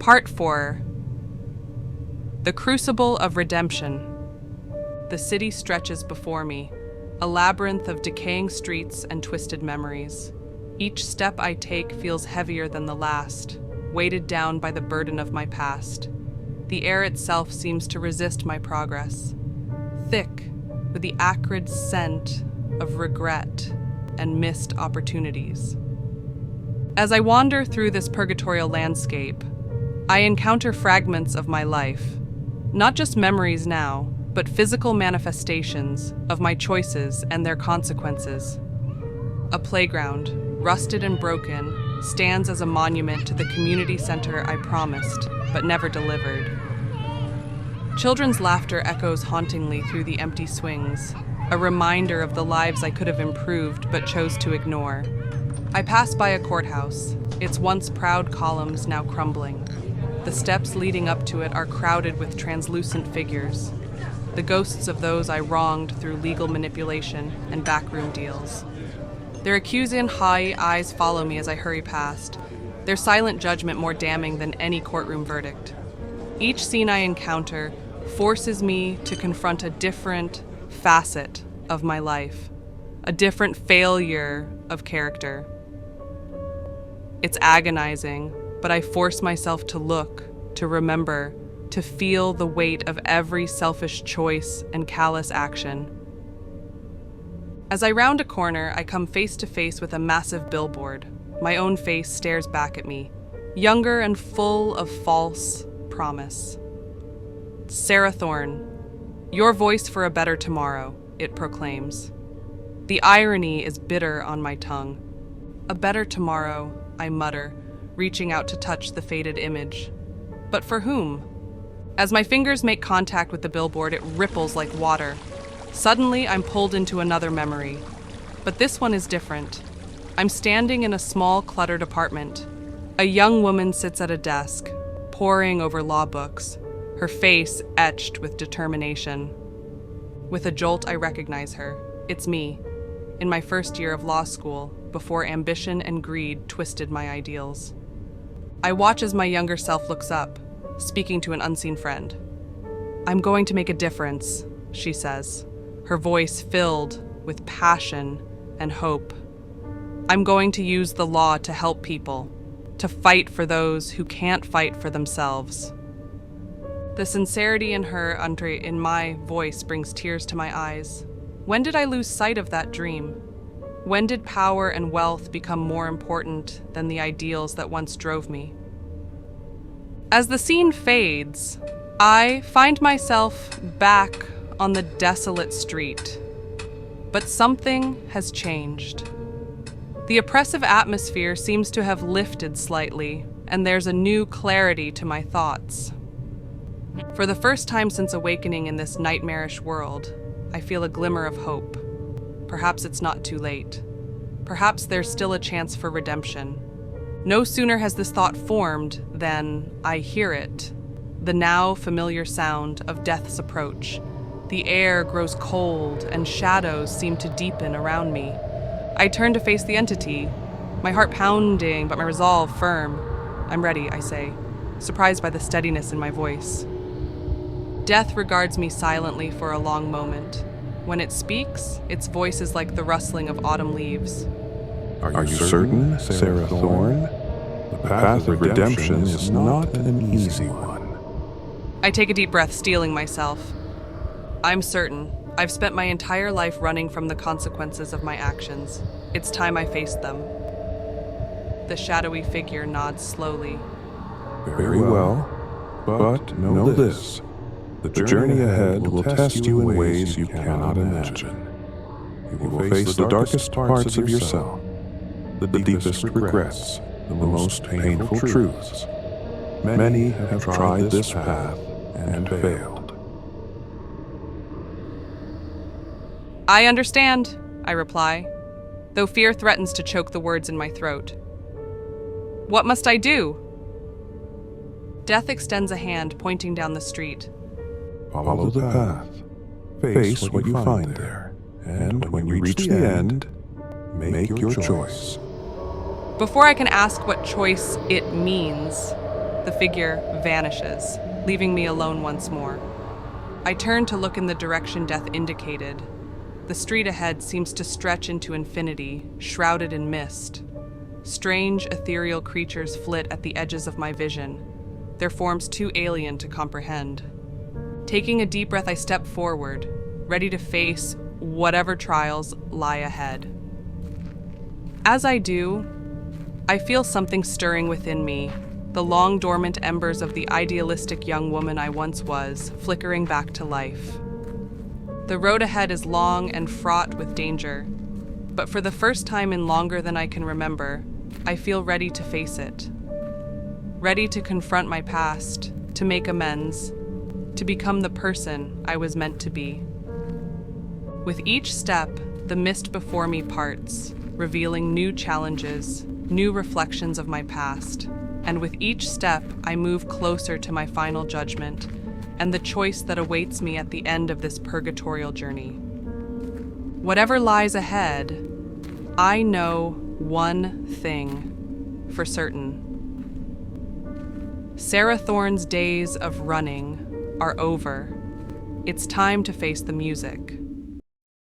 Part 4. The Crucible of Redemption. The city stretches before me, a labyrinth of decaying streets and twisted memories. Each step I take feels heavier than the last, weighted down by the burden of my past. The air itself seems to resist my progress, thick with the acrid scent of regret and missed opportunities. As I wander through this purgatorial landscape, I encounter fragments of my life, not just memories now, but physical manifestations of my choices and their consequences. A playground, rusted and broken, stands as a monument to the community center I promised, but never delivered. Children's laughter echoes hauntingly through the empty swings, a reminder of the lives I could have improved but chose to ignore. I pass by a courthouse, its once proud columns now crumbling. The steps leading up to it are crowded with translucent figures, the ghosts of those I wronged through legal manipulation and backroom deals. Their accusing high eyes follow me as I hurry past, their silent judgment more damning than any courtroom verdict. Each scene I encounter forces me to confront a different facet of my life, a different failure of character. It's agonizing, but I force myself to look, to remember, to feel the weight of every selfish choice and callous action. As I round a corner, I come face to face with a massive billboard. My own face stares back at me, younger and full of false promise. Sarah Thorne, your voice for a better tomorrow, it proclaims. The irony is bitter on my tongue. A better tomorrow, I mutter, reaching out to touch the faded image. But for whom? As my fingers make contact with the billboard, it ripples like water. Suddenly, I'm pulled into another memory. But this one is different. I'm standing in a small, cluttered apartment. A young woman sits at a desk, poring over law books, her face etched with determination. With a jolt, I recognize her. It's me, in my first year of law school, before ambition and greed twisted my ideals. I watch as my younger self looks up, speaking to an unseen friend. "I'm going to make a difference," she says, her voice filled with passion and hope. "I'm going to use the law to help people, to fight for those who can't fight for themselves." The sincerity in her, in my voice, brings tears to my eyes. When did I lose sight of that dream? When did power and wealth become more important than the ideals that once drove me? As the scene fades, I find myself back on the desolate street. But something has changed. The oppressive atmosphere seems to have lifted slightly, and there's a new clarity to my thoughts. For the first time since awakening in this nightmarish world, I feel a glimmer of hope. Perhaps it's not too late. Perhaps there's still a chance for redemption. No sooner has this thought formed than I hear it, the now familiar sound of death's approach. The air grows cold and shadows seem to deepen around me. I turn to face the entity, my heart pounding but my resolve firm. "I'm ready," I say, surprised by the steadiness in my voice. Death regards me silently for a long moment. When it speaks, its voice is like the rustling of autumn leaves. Are you certain, Sarah Thorne? The path of redemption is not an easy one. I take a deep breath, steeling myself. I'm certain. I've spent my entire life running from the consequences of my actions. It's time I faced them. The shadowy figure nods slowly. Very well, but know this. The journey ahead will test you in ways you cannot imagine. You will face the darkest parts of yourself, the deepest regrets, the most painful truths. Many have tried this path and failed. I understand, I reply, though fear threatens to choke the words in my throat. What must I do? Death extends a hand, pointing down the street. Follow the path. Face what you find there. And when you reach the end, make your choice. Before I can ask what choice it means, The figure vanishes, leaving me alone once more. I turn to look in the direction death indicated. The street ahead seems to stretch into infinity, shrouded in mist. Strange, ethereal creatures flit at the edges of my vision, their forms too alien to comprehend. Taking a deep breath, I step forward, ready to face whatever trials lie ahead. As I do, I feel something stirring within me, the long dormant embers of the idealistic young woman I once was, flickering back to life. The road ahead is long and fraught with danger, but for the first time in longer than I can remember, I feel ready to face it. Ready to confront my past, to make amends, to become the person I was meant to be. With each step, the mist before me parts, revealing new challenges, new reflections of my past. And with each step, I move closer to my final judgment and the choice that awaits me at the end of this purgatorial journey. Whatever lies ahead, I know one thing for certain. Sarah Thorne's days of running are over. It's time to face the music.